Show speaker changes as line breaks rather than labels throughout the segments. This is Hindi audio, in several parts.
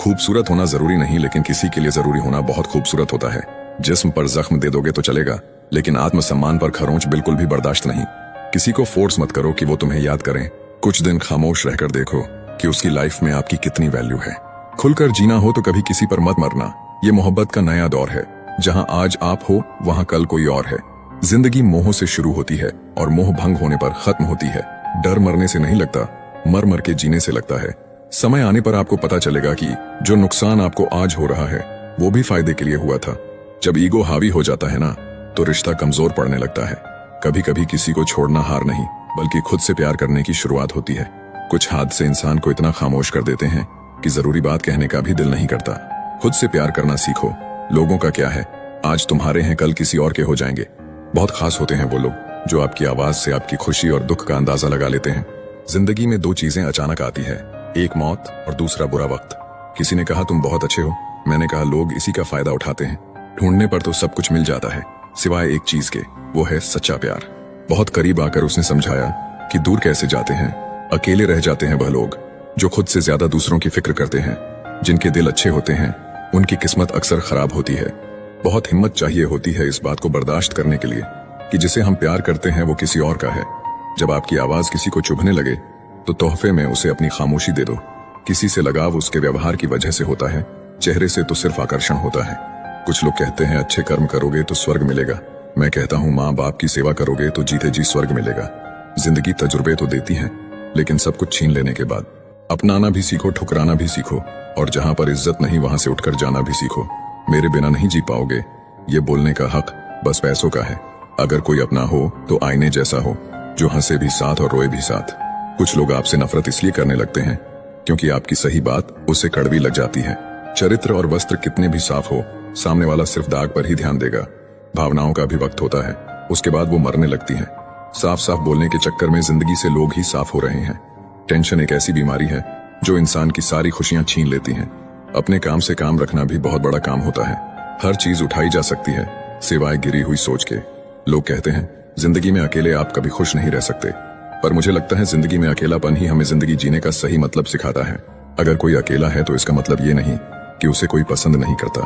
खूबसूरत होना जरूरी नहीं, लेकिन किसी के लिए जरूरी होना बहुत खूबसूरत होता है। जिस्म पर जख्म दे दोगे तो चलेगा, लेकिन आत्मसम्मान पर खरोंच बिल्कुल भी बर्दाश्त नहीं। किसी को फोर्स मत करो कि वो तुम्हें याद करें। कुछ दिन खामोश रहकर देखो कि उसकी लाइफ में आपकी कितनी वैल्यू है। खुलकर जीना हो तो कभी किसी पर मत मरना। ये मोहब्बत का नया दौर है। जहां आज आप हो वहां कल कोई और है। जिंदगी मोह से शुरू होती है और मोह भंग होने पर खत्म होती है। डर मरने से नहीं लगता, मर मर के जीने से लगता है। समय आने पर आपको पता चलेगा कि जो नुकसान आपको आज हो रहा है वो भी फायदे के लिए हुआ था। जब ईगो हावी हो जाता है ना, तो रिश्ता कमजोर पड़ने लगता है। कभी कभी किसी को छोड़ना हार नहीं, बल्कि खुद से प्यार करने की शुरुआत होती है। कुछ हादसे इंसान को इतना खामोश कर देते हैं कि जरूरी बात कहने का भी दिल नहीं करता। खुद से प्यार करना सीखो। लोगों का क्या है, आज तुम्हारे हैं कल किसी और के हो जाएंगे। बहुत खास होते हैं वो लोग जो आपकी आवाज से आपकी खुशी और दुख का अंदाजा लगा लेते हैं। जिंदगी में दो चीजें अचानक आती है, एक मौत और दूसरा बुरा वक्त। किसी ने कहा तुम बहुत अच्छे हो, मैंने कहा लोग इसी का फायदा उठाते हैं। ढूंढने पर तो सब कुछ मिल जाता है, सिवाय एक चीज के, वो है सच्चा प्यार। बहुत करीब आकर उसने समझाया कि दूर कैसे जाते हैं, अकेले रह जाते हैं वह लोग जो खुद से ज्यादा दूसरों की फिक्र करते हैं। जिनके दिल अच्छे होते हैं उनकी किस्मत अक्सर खराब होती है। बहुत हिम्मत चाहिए होती है इस बात को बर्दाश्त करने के लिए कि जिसे हम प्यार करते हैं वो किसी और का है। जब आपकी आवाज किसी को चुभने लगे तो तोहफे में उसे अपनी खामोशी दे दो। किसी से लगाव उसके व्यवहार की वजह से होता है, चेहरे से तो सिर्फ आकर्षण होता है। कुछ लोग कहते हैं अच्छे कर्म करोगे तो स्वर्ग मिलेगा। मैं कहता हूँ माँ बाप की सेवा करोगे तो जीते जी स्वर्ग मिलेगा। जिंदगी तजुर्बे तो देती है, लेकिन सब कुछ छीन लेने के बाद अपनाना भी सीखो, ठुकराना भी सीखो, और जहां पर इज्जत नहीं वहां से उठकर जाना भी सीखो। मेरे बिना नहीं जी पाओगे, ये बोलने का हक बस पैसों का है। अगर कोई अपना हो तो आईने जैसा हो, जो हंसे भी साथ और रोए भी साथ। कुछ लोग आपसे नफरत इसलिए करने लगते हैं क्योंकि आपकी सही बात उसे कड़वी लग जाती है। चरित्र और वस्त्र कितने भी साफ हो, सामने वाला सिर्फ दाग पर ही ध्यान देगा। भावनाओं का भी वक्त होता है, उसके बाद वो मरने लगती हैं। साफ साफ बोलने के चक्कर में जिंदगी से लोग ही साफ हो रहे हैं। टेंशन एक ऐसी बीमारी है जो इंसान की सारी खुशियां छीन लेती हैं। अपने काम से काम रखना भी बहुत बड़ा काम होता है। हर चीज उठाई जा सकती है सिवाय गिरी हुई सोच के। लोग कहते हैं जिंदगी में अकेले आप कभी खुश नहीं रह सकते, पर मुझे लगता है जिंदगी में अकेलापन ही हमें जिंदगी जीने का सही मतलब सिखाता है। अगर कोई अकेला है तो इसका मतलब ये नहीं कि उसे कोई पसंद नहीं करता,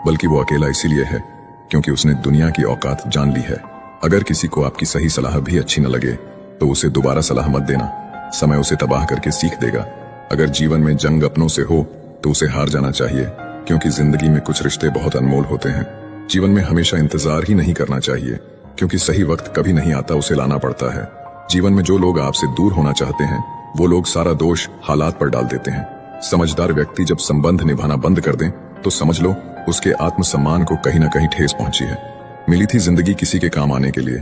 बल्कि वो अकेला इसीलिए है क्योंकि उसने दुनिया की औकात जान ली है। अगर किसी को आपकी सही सलाह भी अच्छी न लगे तो उसे दोबारा सलाह मत देना, समय उसे तबाह करके सीख देगा। अगर जीवन में जंग अपनों से हो तो उसे हार जाना चाहिए, क्योंकि जिंदगी में कुछ रिश्ते बहुत अनमोल होते हैं। जीवन में हमेशा इंतजार ही नहीं करना चाहिए, क्योंकि सही वक्त कभी नहीं आता, उसे लाना पड़ता है। जीवन में जो लोग आपसे दूर होना चाहते हैं वो लोग सारा दोष हालात पर डाल देते हैं। समझदार व्यक्ति जब संबंध निभाना बंद कर दें तो समझ लो उसके आत्मसम्मान को कहीं ना कहीं ठेस पहुंची है। मिली थी जिंदगी किसी के काम आने के लिए,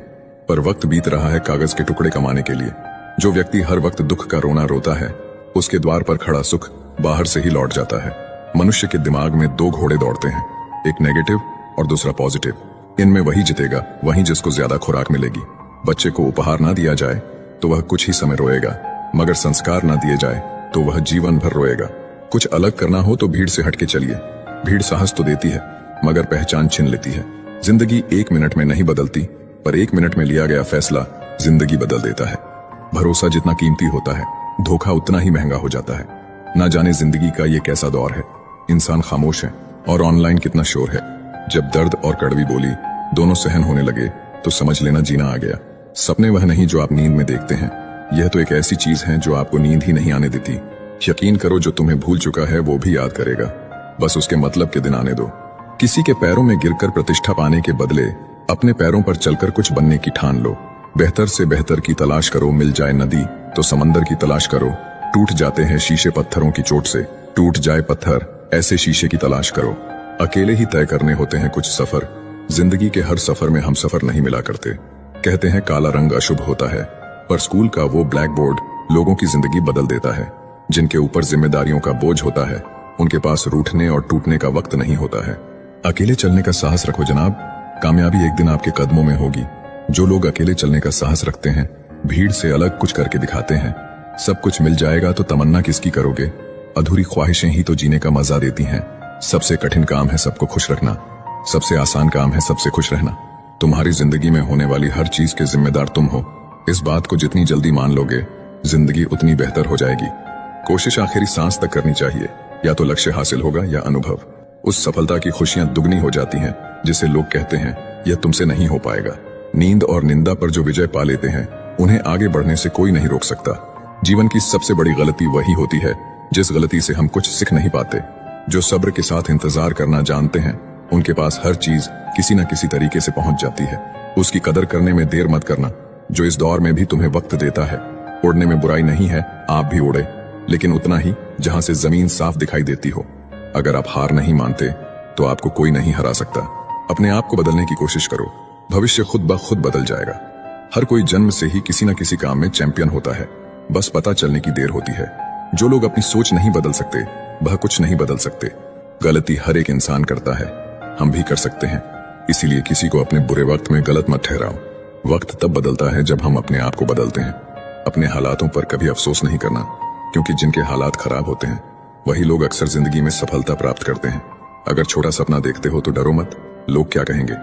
पर वक्त बीत रहा है कागज के टुकड़े कमाने के लिए। जो व्यक्ति हर वक्त दुख का रोना रोता है, उसके द्वार पर खड़ा सुख बाहर से ही लौट जाता है। मनुष्य के दिमाग में दो घोड़े दौड़ते हैं, एक नेगेटिव और दूसरा पॉजिटिव। इनमें वही जितेगा, वही जिसको ज्यादा खुराक मिलेगी। बच्चे को उपहार ना दिया जाए तो वह कुछ ही समय रोएगा, मगर संस्कार ना दिए जाए तो वह जीवन भर रोएगा। कुछ अलग करना हो तो भीड़ से हटके चलिए। भीड़ साहस तो देती है मगर पहचान छीन लेती है। जिंदगी 1 मिनट में नहीं बदलती, पर 1 मिनट में लिया गया फैसला जिंदगी बदल देता है। भरोसा जितना कीमती होता है, धोखा उतना ही महंगा हो जाता है। ना जाने जिंदगी का ये कैसा दौर है, इंसान खामोश है और ऑनलाइन कितना शोर है। जब दर्द और कड़वी बोली दोनों सहन होने लगे तो समझ लेना जीना आ गया। सपने वह नहीं जो आप नींद में देखते हैं, यह तो एक ऐसी चीज है जो आपको नींद ही नहीं आने देती। यकीन करो जो तुम्हें भूल चुका है वो भी याद करेगा, बस उसके मतलब के दिन आने दो। किसी के पैरों में गिरकर प्रतिष्ठा पाने के बदले अपने पैरों पर चलकर कुछ बनने की ठान लो। बेहतर से बेहतर की तलाश करो, मिल जाए नदी तो समंदर की तलाश करो। टूट जाते हैं शीशे पत्थरों की चोट से, टूट जाए पत्थर ऐसे शीशे की तलाश करो। अकेले ही तय करने होते हैं कुछ सफर, जिंदगी के हर सफर में हम सफर नहीं मिला करते। कहते हैं काला रंग अशुभ होता है, पर स्कूल का वो ब्लैक बोर्ड लोगों की जिंदगी बदल देता है। जिनके ऊपर जिम्मेदारियों का बोझ होता है उनके पास रूठने और टूटने का वक्त नहीं होता है। अकेले चलने का साहस रखो जनाब, कामयाबी एक दिन आपके कदमों में होगी। जो लोग अकेले चलने का साहस रखते हैं, भीड़ से अलग कुछ करके दिखाते हैं। सब कुछ मिल जाएगा तो तमन्ना किसकी करोगे? अधूरी ख्वाहिशें ही तो जीने का मजा देती हैं। सबसे कठिन काम है सबको खुश रखना, सबसे आसान काम है सबसे खुश रहना। तुम्हारी जिंदगी में होने वाली हर चीज के जिम्मेदार तुम हो। इस बात को जितनी जल्दी मान लोगे, जिंदगी उतनी बेहतर हो जाएगी। कोशिश आखिरी सांस तक करनी चाहिए, या तो लक्ष्य हासिल होगा या अनुभव। उस सफलता की खुशियां दुगनी हो जाती हैं जिसे लोग कहते हैं यह तुमसे नहीं हो पाएगा। नींद और निंदा पर जो विजय पा लेते हैं उन्हें आगे बढ़ने से कोई नहीं रोक सकता। जीवन की सबसे बड़ी गलती वही होती है जिस गलती से हम कुछ सीख नहीं पाते। जो सब्र के साथ इंतजार करना जानते हैं उनके पास हर चीज किसी न किसी तरीके से पहुंच जाती है। उसकी कदर करने में देर मत करना जो इस दौर में भी तुम्हें वक्त देता है। उड़ने में बुराई नहीं है, आप भी उड़े, लेकिन उतना ही जहां से जमीन साफ दिखाई देती हो। अगर आप हार नहीं मानते तो आपको कोई नहीं हरा सकता। अपने आप को बदलने की कोशिश करो, भविष्य खुद ब खुद बदल जाएगा। हर कोई जन्म से ही किसी न किसी काम में चैंपियन होता है, बस पता चलने की देर होती है। जो लोग अपनी सोच नहीं बदल सकते वह कुछ नहीं बदल सकते। गलती हर एक इंसान करता है, हम भी कर सकते हैं। इसीलिए किसी को अपने बुरे वक्त में गलत मत ठहराओ। वक्त तब बदलता है जब हम अपने आप को बदलते हैं। अपने हालातों पर कभी अफसोस नहीं करना, क्योंकि जिनके हालात खराब होते हैं वही लोग अक्सर जिंदगी में सफलता प्राप्त करते हैं। अगर छोटा सपना देखते हो तो डरो मत, लोग क्या कहेंगे,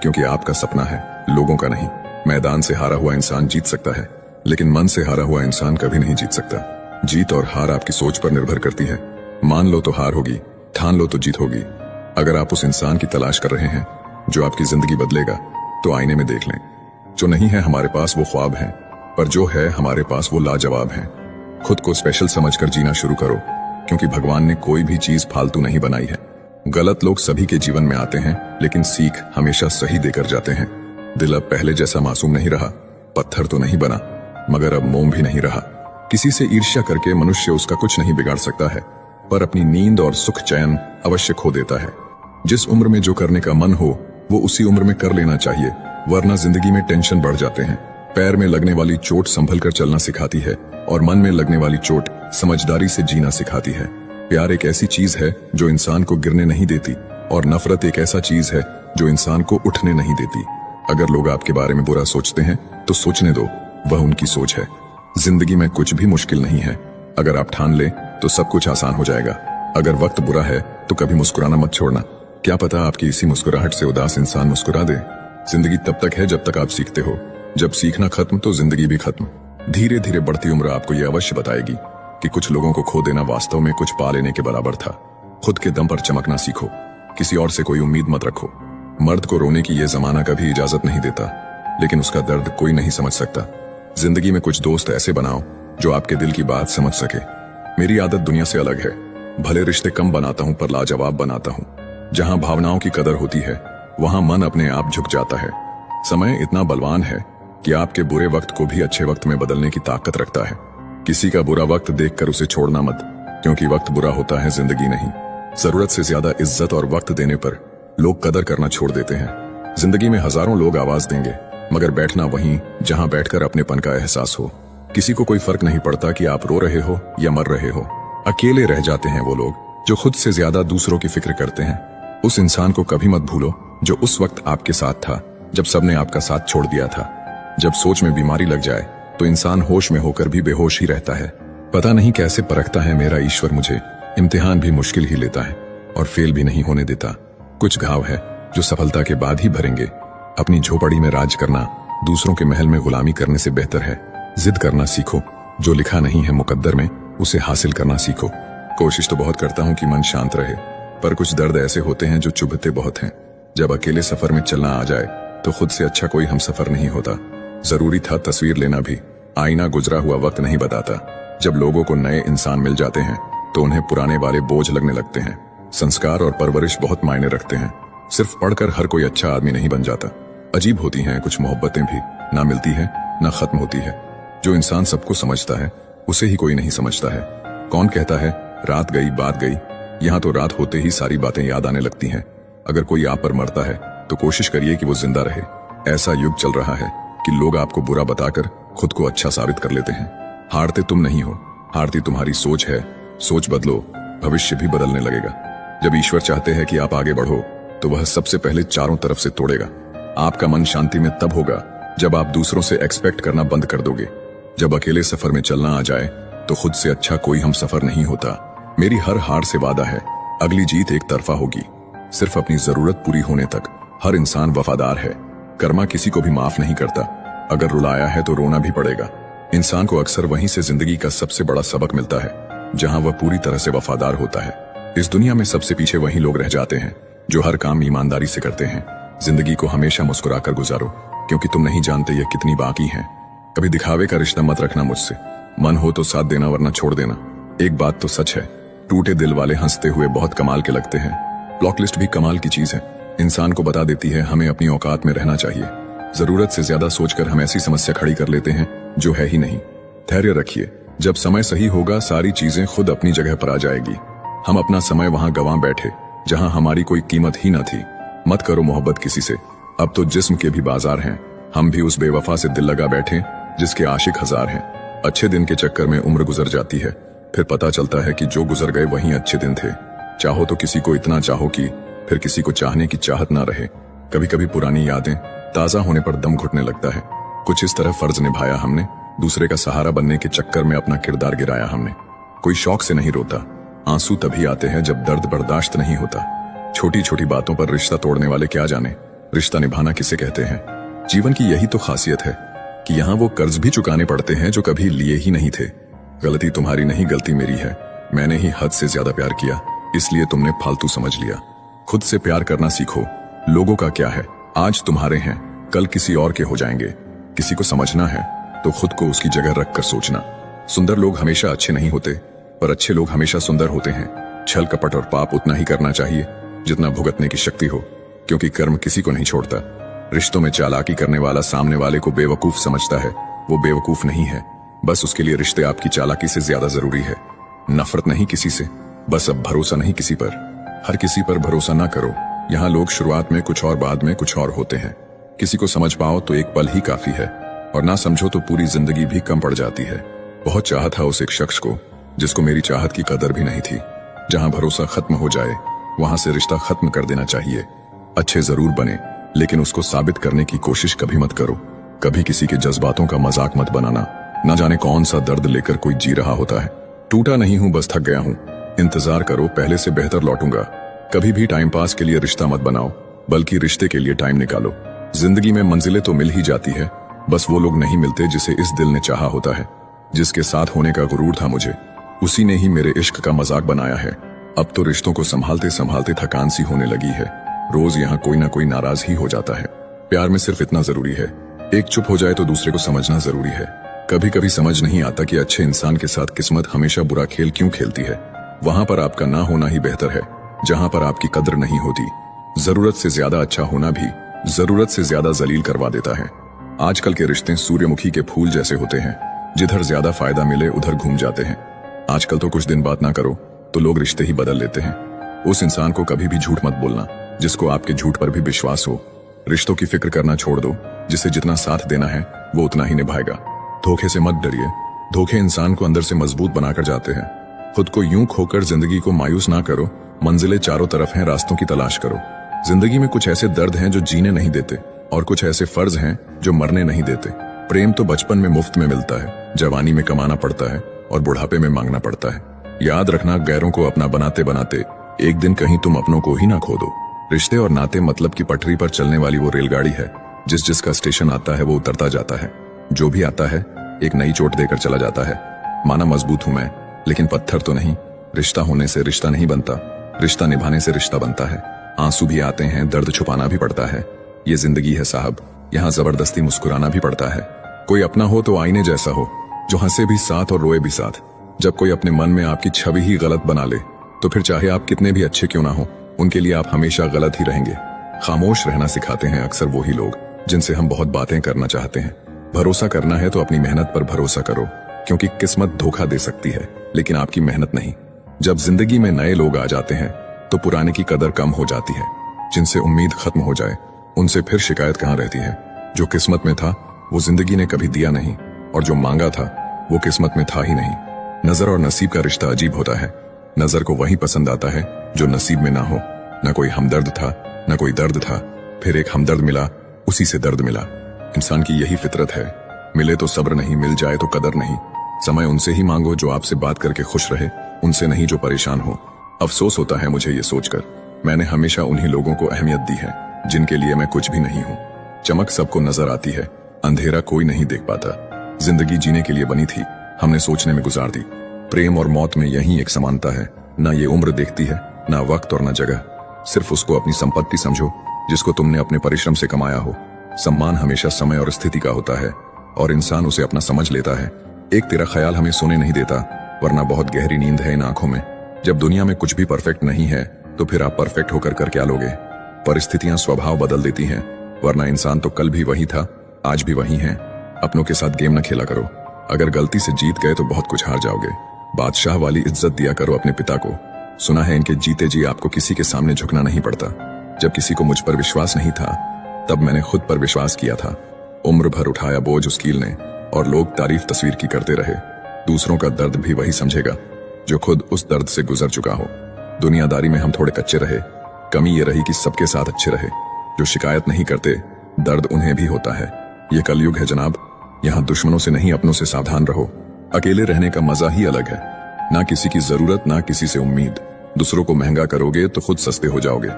क्योंकि आपका सपना है, लोगों का नहीं। मैदान से हारा हुआ इंसान जीत सकता है, लेकिन मन से हारा हुआ इंसान कभी नहीं जीत सकता। जीत और हार आपकी सोच पर निर्भर करती है। मान लो तो हार होगी, ठान लो तो जीत होगी। अगर आप उस इंसान की तलाश कर रहे हैं जो आपकी जिंदगी बदलेगा, तो आईने में देख लें। जो नहीं है हमारे पास वो ख्वाब हैं, पर जो है हमारे पास वो लाजवाब हैं। खुद को स्पेशल समझकर जीना शुरू करो, क्योंकि भगवान ने कोई भी चीज फालतू नहीं बनाई है। गलत लोग सभी के जीवन में आते हैं, लेकिन सीख हमेशा सही देकर जाते हैं। दिल अब पहले जैसा मासूम नहीं रहा, पत्थर तो नहीं बना, मगर अब मोम भी नहीं रहा। किसी से ईर्ष्या करके मनुष्य उसका कुछ नहीं बिगाड़ सकता है, पर अपनी नींद और सुख चैन अवश्य खो देता है। जिस उम्र में जो करने का मन हो वो उसी उम्र में कर लेना चाहिए, वरना जिंदगी में टेंशन बढ़ जाते हैं। पैर में लगने वाली चोट संभल कर चलना सिखाती है, और मन में लगने वाली चोट समझदारी से जीना सिखाती है। प्यार एक ऐसी चीज है जो इंसान को गिरने नहीं देती, और नफरत एक ऐसा चीज है जो इंसान को उठने नहीं देती। अगर लोग आपके बारे में बुरा सोचते हैं तो सोचने दो, वह उनकी सोच है। जिंदगी में कुछ भी मुश्किल नहीं है, अगर आप ठान ले तो सब कुछ आसान हो जाएगा। अगर वक्त बुरा है तो कभी मुस्कुराना मत छोड़ना, क्या पता आपकी इसी मुस्कुराहट से उदास इंसान मुस्कुरा दे। जिंदगी तब तक है जब तक आप सीखते हो, जब सीखना खत्म तो जिंदगी भी खत्म। धीरे धीरे बढ़ती उम्र आपको यह अवश्य बताएगी कि कुछ लोगों को खो देना वास्तव में कुछ पा लेने के बराबर था। खुद के दम पर चमकना सीखो, किसी और से कोई उम्मीद मत रखो। मर्द को रोने की यह जमाना कभी इजाजत नहीं देता, लेकिन उसका दर्द कोई नहीं समझ सकता। जिंदगी में कुछ दोस्त ऐसे बनाओ जो आपके दिल की बात समझ सके। मेरी आदत दुनिया से अलग है, भले रिश्ते कम बनाता हूं पर लाजवाब बनाता हूं। जहां भावनाओं की कदर होती है वहां मन अपने आप झुक जाता है। समय इतना बलवान है कि आपके बुरे वक्त को भी अच्छे वक्त में बदलने की ताकत रखता है। किसी का बुरा वक्त देखकर उसे छोड़ना मत, क्योंकि वक्त बुरा होता है, जिंदगी नहीं। जरूरत से ज्यादा इज्जत और वक्त देने पर लोग कदर करना छोड़ देते हैं। जिंदगी में हजारों लोग आवाज देंगे, मगर बैठना वहीं जहां बैठकर अपनेपन का एहसास हो। किसी को कोई फर्क नहीं पड़ता कि आप रो रहे हो या मर रहे हो। अकेले रह जाते हैं वो लोग जो खुद से ज्यादा दूसरों की फिक्र करते हैं। उस इंसान को कभी मत भूलो जो उस वक्त आपके साथ था जब सबने आपका साथ छोड़ दिया था। जब सोच में बीमारी लग जाए तो इंसान होश में होकर भी बेहोश ही रहता है। पता नहीं कैसे परखता है मेरा ईश्वर मुझे, इम्तिहान भी मुश्किल ही लेता है और फेल भी नहीं होने देता। कुछ घाव है जो सफलता के बाद ही भरेंगे। अपनी झोपड़ी में राज करना दूसरों के महल में गुलामी करने से बेहतर है। जिद करना सीखो, जो लिखा नहीं है मुकद्दर में उसे हासिल करना सीखो। कोशिश तो बहुत करता हूँ कि मन शांत रहे, पर कुछ दर्द ऐसे होते हैं जो चुभते बहुत हैं। जब अकेले सफर में चलना आ जाए तो खुद से अच्छा कोई हम सफर नहीं होता। जरूरी था तस्वीर लेना भी, आईना गुजरा हुआ वक्त नहीं बताता। जब लोगों को नए इंसान मिल जाते हैं तो उन्हें पुराने वाले बोझ लगने लगते हैं। संस्कार और परवरिश बहुत मायने रखते हैं। सिर्फ पढ़कर हर कोई अच्छा आदमी नहीं बन जाता। अजीब होती हैं कुछ मोहब्बतें भी, ना मिलती है ना खत्म होती है। जो इंसान सबको समझता है उसे ही कोई नहीं समझता है। कौन कहता है रात गई बात गई, यहाँ तो रात होते ही सारी बातें याद आने लगती हैं। अगर कोई आप पर मरता है तो कोशिश करिए कि वो जिंदा रहे। ऐसा युग चल रहा है कि लोग आपको बुरा बताकर खुद को अच्छा साबित कर लेते हैं। हारते तुम नहीं हो, हारती तुम्हारी सोच है। सोच बदलो, भविष्य भी बदलने लगेगा। जब ईश्वर चाहते हैं कि आप आगे बढ़ो तो वह सबसे पहले चारों तरफ से तोड़ेगा। आपका मन शांति में तब होगा जब आप दूसरों से एक्सपेक्ट करना बंद कर दोगे। जब अकेले सफर में चलना आ जाए तो खुद से अच्छा कोई हम सफर नहीं होता। मेरी हर हार से वादा है, अगली जीत एक तरफा होगी। सिर्फ अपनी जरूरत पूरी होने तक हर इंसान वफादार है। कर्मा किसी को भी माफ नहीं करता। अगर रुलाया है तो रोना भी पड़ेगा। इंसान को अक्सर वहीं से जिंदगी का सबसे बड़ा सबक मिलता है जहां वह पूरी तरह से वफादार होता है। इस दुनिया में सबसे पीछे वही लोग रह जाते हैं जो हर काम ईमानदारी से करते हैं। जिंदगी को हमेशा मुस्कुराकर गुजारो, क्योंकि तुम नहीं जानते ये कितनी बाकी है। कभी दिखावे का रिश्ता मत रखना मुझसे, मन हो तो साथ देना वरना छोड़ देना। एक बात तो सच है, टूटे दिल वाले हंसते हुए बहुत कमाल के लगते हैं। ब्लॉक लिस्ट भी कमाल की चीज है, इंसान को बता देती है हमें अपनी औकात में रहना चाहिए। जरूरत से ज्यादा सोचकर हम ऐसी समस्या खड़ी कर लेते हैं जो है ही नहीं। धैर्य रखिए, जब समय सही होगा सारी चीजें खुद अपनी जगह पर आ जाएगी। हम अपना समय वहां गंवा बैठे जहां हमारी कोई कीमत ही न थी। मत करो मोहब्बत किसी से, अब तो जिस्म के भी बाजार हैं। हम भी उस बेवफा से दिल लगा बैठे जिसके आशिक हजार हैं। अच्छे दिन के चक्कर में उम्र गुजर जाती है, फिर पता चलता है कि जो गुजर गए वही अच्छे दिन थे। चाहो तो किसी को इतना चाहो कि फिर किसी को चाहने की चाहत ना रहे। कभी कभी पुरानी यादें ताजा होने पर दम घुटने लगता है। कुछ इस तरह फर्ज निभाया हमने, दूसरे का सहारा बनने के चक्कर में अपना किरदार गिराया हमने। कोई शौक से नहीं रोता, आंसू तभी आते हैं जब दर्द बर्दाश्त नहीं होता। छोटी छोटी बातों पर रिश्ता तोड़ने वाले क्या जाने रिश्ता निभाना किसे कहते हैं। जीवन की यही तो खासियत है कि यहाँ वो कर्ज भी चुकाने पड़ते हैं जो कभी लिए ही नहीं थे। गलती तुम्हारी नहीं, गलती मेरी है। मैंने ही हद से ज्यादा प्यार किया, इसलिए तुमने फालतू समझ लिया। खुद से प्यार करना सीखो। लोगों का क्या है, आज तुम्हारे हैं कल किसी और के हो जाएंगे। किसी को समझना है तो खुद को उसकी जगह रख कर सोचना। सुंदर लोग हमेशा अच्छे नहीं होते, पर अच्छे लोग हमेशा सुंदर होते हैं। छल कपट और पाप उतना ही करना चाहिए जितना भुगतने की शक्ति हो, क्योंकि कर्म किसी को नहीं छोड़ता। रिश्तों में चालाकी करने वाला सामने वाले को बेवकूफ समझता है, वो बेवकूफ नहीं है, बस उसके लिए रिश्ते आपकी चालाकी से ज्यादा जरूरी है। नफरत नहीं किसी से, बस अब भरोसा नहीं किसी पर। हर किसी पर भरोसा ना करो, यहाँ लोग शुरुआत में कुछ और बाद में कुछ और होते हैं। किसी को समझ पाओ तो एक पल ही काफी है, और ना समझो तो पूरी जिंदगी भी कम पड़ जाती है। बहुत चाहा था उस एक शख्स को जिसको मेरी चाहत की कदर भी नहीं थी। जहां भरोसा खत्म हो जाए वहां से रिश्ता खत्म कर देना चाहिए। अच्छे जरूर बने, लेकिन उसको साबित करने की कोशिश कभी मत करो। कभी किसी के जज्बातों का मजाक मत बनाना। न जाने कौन सा दर्द लेकर कोई जी रहा होता है। टूटा नहीं हूं, बस थक गया हूं। इंतजार करो, पहले से बेहतर लौटूंगा। कभी भी टाइम पास के लिए रिश्ता मत बनाओ, बल्कि रिश्ते के लिए टाइम निकालो। जिंदगी में मंजिलें तो मिल ही जाती है, बस वो लोग नहीं मिलते जिसे इस दिल ने चाहा होता है। जिसके साथ होने का गुरूर था मुझे, उसी ने ही मेरे इश्क का मजाक बनाया है। अब तो रिश्तों को संभालते संभालते थकान सी होने लगी है। रोज यहाँ कोई ना कोई नाराज ही हो जाता है। प्यार में सिर्फ इतना जरूरी है, एक चुप हो जाए तो दूसरे को समझना जरूरी है। कभी कभी समझ नहीं आता कि अच्छे इंसान के साथ किस्मत हमेशा बुरा खेल क्यों खेलती है। वहां पर आपका ना होना ही बेहतर है, जहां पर आपकी कदर नहीं होती। जरूरत से ज्यादा अच्छा होना भी जरूरत से ज्यादा जलील करवा देता है। आजकल के रिश्ते सूर्यमुखी के फूल जैसे होते हैं, जिधर ज्यादा फायदा मिले उधर घूम जाते हैं। आजकल तो कुछ दिन बात ना करो तो लोग रिश्ते ही बदल लेते हैं। उस इंसान को कभी भी झूठ मत बोलना जिसको आपके झूठ पर भी विश्वास हो। रिश्तों की फिक्र करना छोड़ दो, जिसे जितना साथ देना है वो उतना ही निभाएगा। धोखे से मत डरिए, धोखे इंसान को अंदर से मजबूत बनाकर जाते हैं। खुद को यूं खोकर जिंदगी को मायूस ना करो, मंजिलें चारों तरफ हैं, रास्तों की तलाश करो। जिंदगी में कुछ ऐसे दर्द हैं जो जीने नहीं देते, और कुछ ऐसे फर्ज हैं जो मरने नहीं देते। प्रेम तो बचपन में मुफ्त में मिलता है, जवानी में कमाना पड़ता है और बुढ़ापे में मांगना पड़ता है। याद रखना, गैरों को अपना बनाते बनाते एक दिन कहीं तुम अपनों को ही ना खो दो। रिश्ते और नाते मतलब की पटरी पर चलने वाली वो रेलगाड़ी है, जिसका स्टेशन आता है वो उतरता जाता है। जो भी आता है एक नई चोट देकर चला जाता है। माना मजबूत हूं मैं, लेकिन पत्थर तो नहीं। रिश्ता होने से रिश्ता नहीं बनता, रिश्ता निभाने से रिश्ता बनता है। आंसू भी आते हैं, दर्द छुपाना भी पड़ता है। ये जिंदगी है साहब, यहाँ जबरदस्ती मुस्कुराना भी पड़ता है। कोई अपना हो तो आईने जैसा हो, जो हंसे भी साथ और रोए भी साथ। जब कोई अपने मन में आपकी छवि ही गलत बना ले, तो फिर चाहे आप कितने भी अच्छे क्यों ना हो, उनके लिए आप हमेशा गलत ही रहेंगे। खामोश रहना सिखाते हैं अक्सर वही लोग जिनसे हम बहुत बातें करना चाहते हैं। भरोसा करना है तो अपनी मेहनत पर भरोसा करो, क्योंकि किस्मत धोखा दे सकती है, लेकिन आपकी मेहनत नहीं। जब जिंदगी में नए लोग आ जाते हैं तो पुराने की कदर कम हो जाती है। जिनसे उम्मीद खत्म हो जाए उनसे फिर शिकायत कहाँ रहती है। जो किस्मत में था वो जिंदगी ने कभी दिया नहीं, और जो मांगा था वो किस्मत में था ही नहीं। नजर और नसीब का रिश्ता अजीब होता है। नजर को वही पसंद आता है जो नसीब में ना हो। न कोई हमदर्द था, न कोई दर्द था, फिर एक हमदर्द मिला, उसी से दर्द मिला। इंसान की यही फितरत है, मिले तो सब्र नहीं, मिल जाए तो कदर नहीं। समय उनसे ही मांगो जो आपसे बात करके खुश रहे, उनसे नहीं जो परेशान हो। अफसोस होता है मुझे ये सोचकर, मैंने हमेशा उन्हीं लोगों को अहमियत दी है जिनके लिए मैं कुछ भी नहीं हूँ। चमक सबको नजर आती है, अंधेरा कोई नहीं देख पाता। जिंदगी जीने के लिए बनी थी, हमने सोचने में गुजार दी। प्रेम और मौत में यही एक समानता है, ना ये उम्र देखती है, ना वक्त और ना जगह। सिर्फ उसको अपनी संपत्ति समझो जिसको तुमने अपने परिश्रम से कमाया हो। सम्मान हमेशा समय और स्थिति का होता है और इंसान उसे अपना समझ लेता है। एक तेरा ख्याल हमें सोने नहीं देता, वरना बहुत गहरी नींद है इन आंखों में। जब दुनिया में कुछ भी परफेक्ट नहीं है तो फिर आप परफेक्ट होकर कर क्या लोगे? परिस्थितियां स्वभाव बदल देती हैं, वरना इंसान तो कल भी वही था, आज भी वही है। अपनों के साथ गेम न खेला करो। अगर गलती से जीत गए तो बहुत कुछ हार जाओगे। बादशाह वाली इज्जत दिया करो अपने पिता को। सुना है इनके जीते जी आपको किसी के सामने झुकना नहीं पड़ता। जब किसी को मुझ पर विश्वास नहीं था तब मैंने खुद पर विश्वास किया था। उम्र भर उठाया बोझ उस कील ने और लोग तारीफ तस्वीर की करते रहे। दूसरों का दर्द भी वही समझेगा जो खुद उस दर्द से गुजर चुका हो। दुनियादारी में हम थोड़े कच्चे रहे। कमी ये रही कि सबके साथ अच्छे रहे। जो शिकायत नहीं करते दर्द उन्हें भी होता है। ये कलयुग है जनाब। यहाँ दुश्मनों से नहीं अपनों से सावधान रहो। अकेले रहने का मजा ही अलग है। ना किसी की जरूरत ना किसी से उम्मीद। दूसरों को महंगा करोगे तो खुद सस्ते हो जाओगे।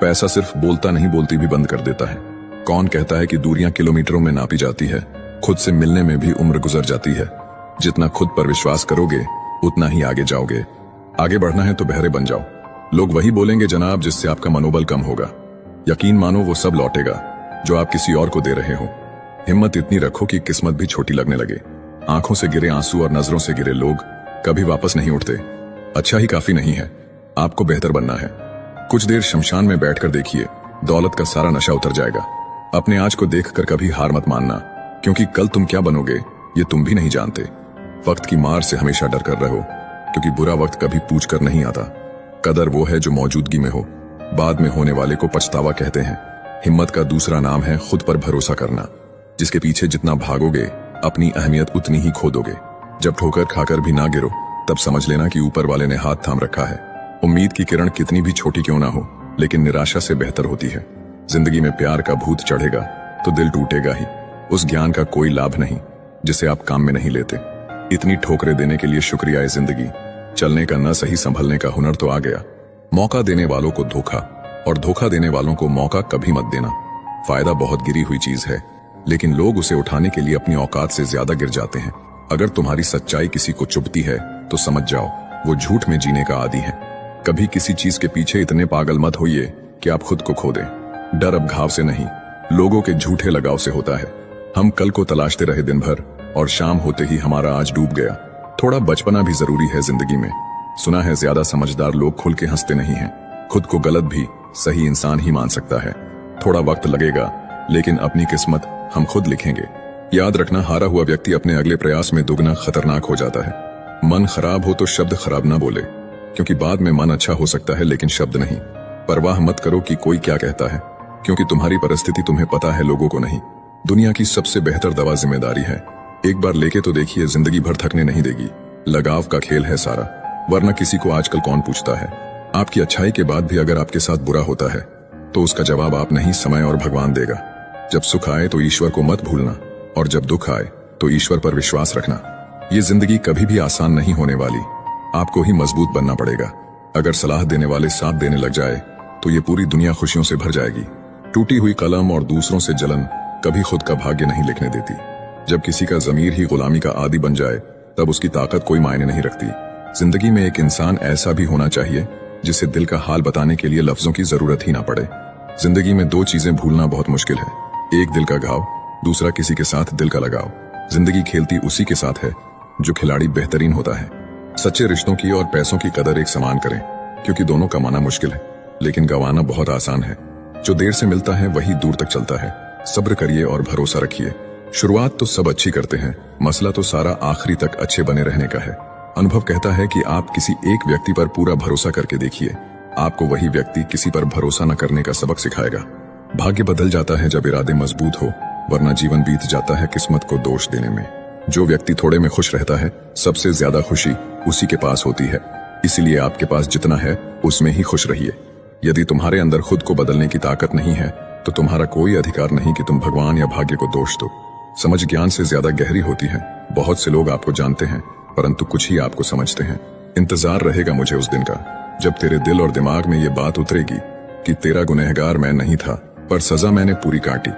पैसा सिर्फ बोलता नहीं बोलती भी बंद कर देता है। कौन कहता है कि दूरियां किलोमीटरों में नापी जाती है? खुद से मिलने में भी उम्र गुजर जाती है। जितना खुद पर विश्वास करोगे उतना ही आगे जाओगे। आगे बढ़ना है तो बहरे बन जाओ। लोग वही बोलेंगे जनाब जिससे आपका मनोबल कम होगा। यकीन मानो वो सब लौटेगा जो आप किसी और को दे रहे हो। हिम्मत इतनी रखो कि किस्मत भी छोटी लगने लगे। आंखों से गिरे आंसू और नजरों से गिरे लोग कभी वापस नहीं उठते। अच्छा ही काफी नहीं है, आपको बेहतर बनना है। कुछ देर शमशान में बैठकर देखिए, दौलत का सारा नशा उतर जाएगा। अपने आज को देखकर कभी हार मत मानना, क्योंकि कल तुम क्या बनोगे ये तुम भी नहीं जानते। वक्त की मार से हमेशा डर कर रहो, क्योंकि बुरा वक्त कभी पूछ कर नहीं आता। कदर वो है जो मौजूदगी में हो, बाद में होने वाले को पछतावा कहते हैं। हिम्मत का दूसरा नाम है खुद पर भरोसा करना। जिसके पीछे जितना भागोगे अपनी अहमियत उतनी ही खो दोगे। जब ठोकर खाकर भी ना गिरो तब समझ लेना कि ऊपर वाले ने हाथ थाम रखा है। उम्मीद की किरण कितनी भी छोटी क्यों ना हो, लेकिन निराशा से बेहतर होती है। जिंदगी में प्यार का भूत चढ़ेगा तो दिल टूटेगा ही। उस ज्ञान का कोई लाभ नहीं जिसे आप काम में नहीं लेते। इतनी ठोकरें देने के लिए शुक्रिया जिंदगी। चलने का न सही संभलने का हुनर तो आ गया। मौका देने वालों को धोखा और धोखा देने वालों को मौका कभी मत देना। फायदा बहुत गिरी हुई चीज है, लेकिन लोग उसे उठाने के लिए अपनी औकात से ज्यादा गिर जाते हैं। अगर तुम्हारी सच्चाई किसी को चुभती है तो समझ जाओ वो झूठ में जीने का आदी है। कभी किसी चीज के पीछे इतने पागल मत होइए कि आप खुद को खो दें। डर अब घाव से नहीं, लोगों के झूठे लगाव से होता है। हम कल को तलाशते रहे दिन भर और शाम होते ही हमारा आज डूब गया। थोड़ा बचपना भी जरूरी है जिंदगी में। सुना है ज्यादा समझदार लोग खुल के हंसते नहीं हैं। खुद को गलत भी सही इंसान ही मान सकता है। थोड़ा वक्त लगेगा, लेकिन अपनी किस्मत हम खुद लिखेंगे। याद रखना, हारा हुआ व्यक्ति अपने अगले प्रयास में दुगना खतरनाक हो जाता है। मन खराब हो तो शब्द खराब ना बोले, क्योंकि बाद में मन अच्छा हो सकता है लेकिन शब्द नहीं। परवाह मत करो कि कोई क्या कहता है, क्योंकि तुम्हारी परिस्थिति तुम्हें पता है, लोगों को नहीं। दुनिया की सबसे बेहतर दवा जिम्मेदारी है। एक बार लेके तो देखिए, जिंदगी भर थकने नहीं देगी। लगाव का खेल है सारा, वरना किसी को आजकल कौन पूछता है। आपकी अच्छाई के बाद भी अगर आपके साथ बुरा होता है तो उसका जवाब आप नहीं, समय और भगवान देगा। जब सुख आए तो ईश्वर को मत भूलना, और जब दुख आए तो ईश्वर पर विश्वास रखना। ये जिंदगी कभी भी आसान नहीं होने वाली। आपको ही मजबूत बनना पड़ेगा। अगर सलाह देने वाले साथ देने लग जाए तो ये पूरी दुनिया खुशियों से भर जाएगी। टूटी हुई कलम और दूसरों से जलन कभी खुद का भाग्य नहीं लिखने देती। जब किसी का जमीर ही गुलामी का आदी बन जाए तब उसकी ताकत कोई मायने नहीं रखती। जिंदगी में एक इंसान ऐसा भी होना चाहिए जिसे दिल का हाल बताने के लिए लफ्जों की जरूरत ही ना पड़े। जिंदगी में दो चीजें भूलना बहुत मुश्किल है, एक दिल का घाव, दूसरा किसी के साथ दिल का लगाव। जिंदगी खेलती उसी के साथ है जो खिलाड़ी बेहतरीन होता है। सच्चे रिश्तों की और पैसों की कदर एक समान करें, क्योंकि दोनों कमाना मुश्किल है लेकिन गंवाना बहुत आसान है। जो देर से मिलता है वही दूर तक चलता है। सब्र करिए और भरोसा रखिए। शुरुआत तो सब अच्छी करते हैं, मसला तो सारा आखिरी तक अच्छे बने रहने का है। अनुभव कहता है कि आप किसी एक व्यक्ति पर पूरा भरोसा करके देखिए, आपको वही व्यक्ति किसी पर भरोसा न करने का सबक सिखाएगा। भाग्य बदल जाता है जब इरादे मजबूत हो, वरना जीवन बीत जाता है किस्मत को दोष देने में। जो व्यक्ति थोड़े में खुश रहता है, सबसे ज्यादा खुशी उसी के पास होती है। इसीलिए आपके पास जितना है उसमें ही खुश रहिए। यदि तुम्हारे अंदर खुद को बदलने की ताकत नहीं है तो तुम्हारा कोई अधिकार नहीं कि तुम भगवान या भाग्य को दोष दो। समझ ज्ञान से ज्यादा गहरी होती है। बहुत से लोग आपको जानते हैं परंतु कुछ ही आपको समझते हैं। इंतजार रहेगा मुझे उस दिन का जब तेरे दिल और दिमाग में ये बात उतरेगी कि तेरा गुनहगार मैं नहीं था, पर सजा मैंने पूरी काटी।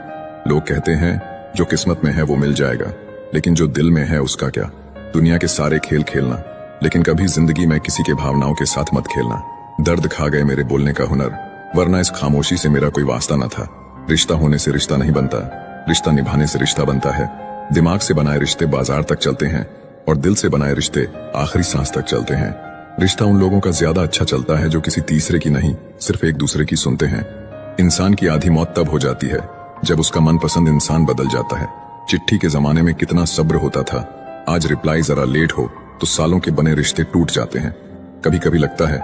लोग कहते हैं जो किस्मत में है वो मिल जाएगा, लेकिन जो दिल में है उसका क्या। दुनिया के सारे खेल खेलना लेकिन कभी जिंदगी में किसी के भावनाओं के साथ मत खेलना। दर्द खा गए मेरे बोलने का हुनर, वरना इस खामोशी से मेरा कोई वास्ता न था। रिश्ता होने से रिश्ता नहीं बनता, रिश्ता निभाने से रिश्ता बनता है। दिमाग से बनाए रिश्ते बाजार तक चलते हैं और दिल से बनाए रिश्ते आखिरी सांस तक चलते हैं। रिश्ता उन लोगों का ज्यादा अच्छा चलता है जो किसी तीसरे की नहीं, सिर्फ एक दूसरे की सुनते हैं। इंसान की आधी मौत तब हो जाती है जब उसका मनपसंद इंसान बदल जाता है। चिट्ठी के जमाने में कितना सब्र होता था, आज रिप्लाई जरा लेट हो तो सालों के बने रिश्ते टूट जाते हैं। कभी कभी लगता है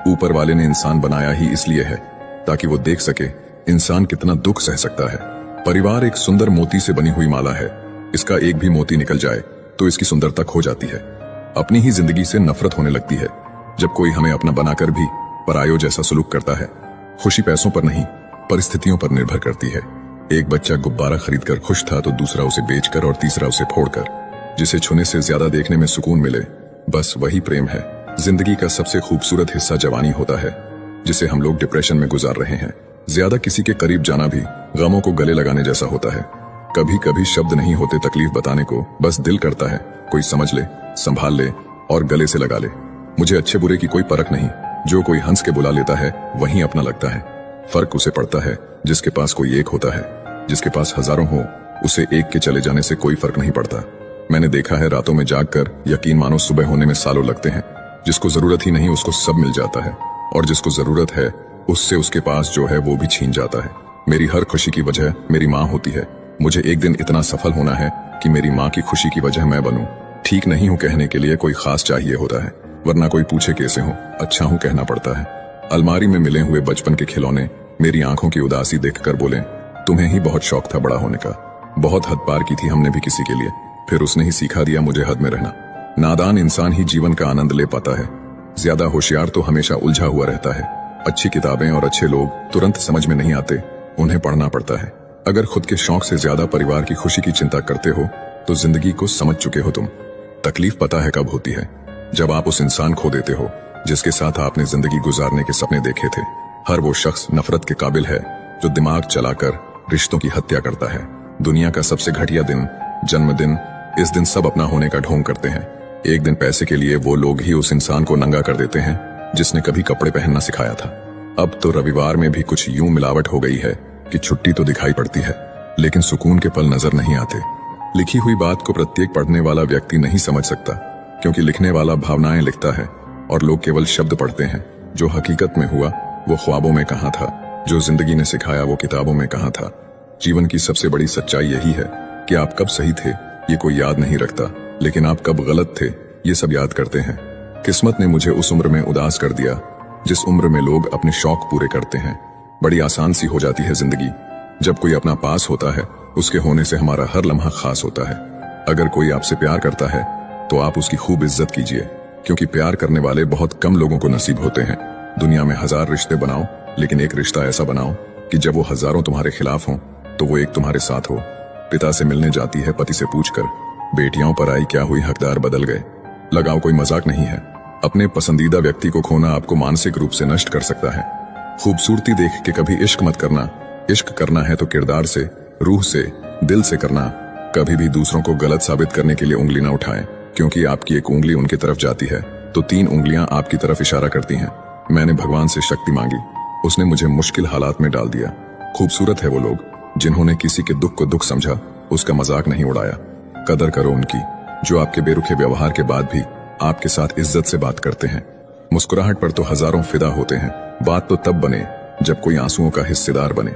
ऊपर वाले ने इंसान बनाया ही इसलिए है ताकि वो देख सके इंसान कितना दुख सह सकता है। परिवार एक सुंदर मोती से बनी हुई माला है, इसका एक भी मोती निकल जाए तो इसकी सुंदरता खो जाती है। अपनी ही जिंदगी से नफरत होने लगती है जब कोई हमें अपना बनाकर भी परायों जैसा सलूक करता है। खुशी पैसों पर नहीं, परिस्थितियों पर निर्भर करती है। एक बच्चा गुब्बारा खरीदकर खुश था तो दूसरा उसे बेचकर और तीसरा उसे फोड़कर। जिसे छूने से ज्यादा देखने में सुकून मिले, बस वही प्रेम है। जिंदगी का सबसे खूबसूरत हिस्सा जवानी होता है, जिसे हम लोग डिप्रेशन में गुजार रहे हैं। ज्यादा किसी के करीब जाना भी गमों को गले लगाने जैसा होता है। कभी कभी शब्द नहीं होते तकलीफ बताने को, बस दिल करता है कोई समझ ले, संभाल ले और गले से लगा ले। मुझे अच्छे बुरे की कोई परख नहीं, जो कोई हंस के बुला लेता है वहीं अपना लगता है। फर्क उसे पड़ता है जिसके पास कोई एक होता है, जिसके पास हजारों हो उसे एक के चले जाने से कोई फर्क नहीं पड़ता। मैंने देखा है रातों में जागकर यकीन मानो सुबह होने में सालों लगते हैं। जिसको जरूरत ही नहीं उसको सब मिल जाता है, और जिसको जरूरत है उससे उसके पास जो है वो भी छीन जाता है। मेरी हर खुशी की वजह मेरी माँ होती है। मुझे एक दिन इतना सफल होना है कि मेरी माँ की खुशी की वजह मैं बनूं। ठीक नहीं हूँ कहने के लिए कोई खास चाहिए होता है, वरना कोई पूछे कैसे हूँ, अच्छा हूँ कहना पड़ता है। अलमारी में मिले हुए बचपन के खिलौने मेरी आंखों की उदासी देखकर बोले, तुम्हें ही बहुत शौक था बड़ा होने का। बहुत हद पार की थी हमने भी किसी के लिए, फिर उसने ही सिखा दिया मुझे हद में रहना। नादान इंसान ही जीवन का आनंद ले पाता है, ज्यादा होशियार तो हमेशा उलझा हुआ रहता है। अच्छी किताबें और अच्छे लोग तुरंत समझ में नहीं आते, उन्हें पढ़ना पड़ता है। अगर खुद के शौक से ज्यादा परिवार की खुशी की चिंता करते हो तो जिंदगी को समझ चुके हो तुम। तकलीफ पता है कब होती है, जब आप उस इंसान खो देते हो जिसके साथ आपने जिंदगी गुजारने के सपने देखे थे। हर वो शख्स नफरत के काबिल है जो दिमाग चलाकर रिश्तों की हत्या करता है। दुनिया का सबसे घटिया दिन जन्मदिन, इस दिन सब अपना होने का ढोंग करते हैं। एक दिन पैसे के लिए वो लोग ही उस इंसान को नंगा कर देते हैं जिसने कभी कपड़े पहनना सिखाया था। अब तो रविवार में भी कुछ यूं मिलावट हो गई है कि छुट्टी तो दिखाई पड़ती है लेकिन सुकून के पल नजर नहीं आते। लिखी हुई बात को प्रत्येक पढ़ने वाला व्यक्ति नहीं समझ सकता, क्योंकि लिखने वाला भावनाएं लिखता है और लोग केवल शब्द पढ़ते हैं। जो हकीकत में हुआ वो ख्वाबों में कहाँ था, जो जिंदगी ने सिखाया वो किताबों में कहाँ था। जीवन की सबसे बड़ी सच्चाई यही है कि आप कब सही थे ये कोई याद नहीं रखता, लेकिन आप कब गलत थे ये सब याद करते हैं। किस्मत ने मुझे उस उम्र में उदास कर दिया जिस उम्र में लोग अपने शौक पूरे करते हैं। बड़ी आसान सी हो जाती है जिंदगी जब कोई अपना पास होता है, उसके होने से हमारा हर लम्हा खास होता है। अगर कोई आपसे प्यार करता है तो आप उसकी खूब इज्जत कीजिए, क्योंकि प्यार करने वाले बहुत कम लोगों को नसीब होते हैं। दुनिया में 1000 रिश्ते बनाओ, लेकिन एक रिश्ता ऐसा बनाओ कि जब वो हजारों तुम्हारे खिलाफ हों तो वो एक तुम्हारे साथ हो। पिता से मिलने जाती है पति से पूछकर, बेटियों पर आई क्या हुई हकदार बदल गए। लगाव कोई मजाक नहीं है। अपने पसंदीदा व्यक्ति को खोना आपको मानसिक रूप से नष्ट कर सकता है। खूबसूरती देख के कभी इश्क मत करना। इश्क करना है तो किरदार से, रूह से, दिल से करना। कभी भी दूसरों को गलत साबित करने के लिए उंगली ना उठाएं, क्योंकि आपकी एक उंगली उनकी तरफ जाती है तो 3 उंगलियां आपकी तरफ इशारा करती हैं। मैंने भगवान से शक्ति मांगी, उसने मुझे मुश्किल हालात में डाल दिया। खूबसूरत है वो लोग जिन्होंने किसी के दुख को दुख समझा, उसका मजाक नहीं उड़ाया। कदर करो उनकी जो आपके बेरुखे व्यवहार के बाद भी आपके साथ इज्जत से बात करते हैं। मुस्कुराहट पर तो हजारों फिदा होते हैं, बात तो तब बने जब कोई आंसुओं का हिस्सेदार बने।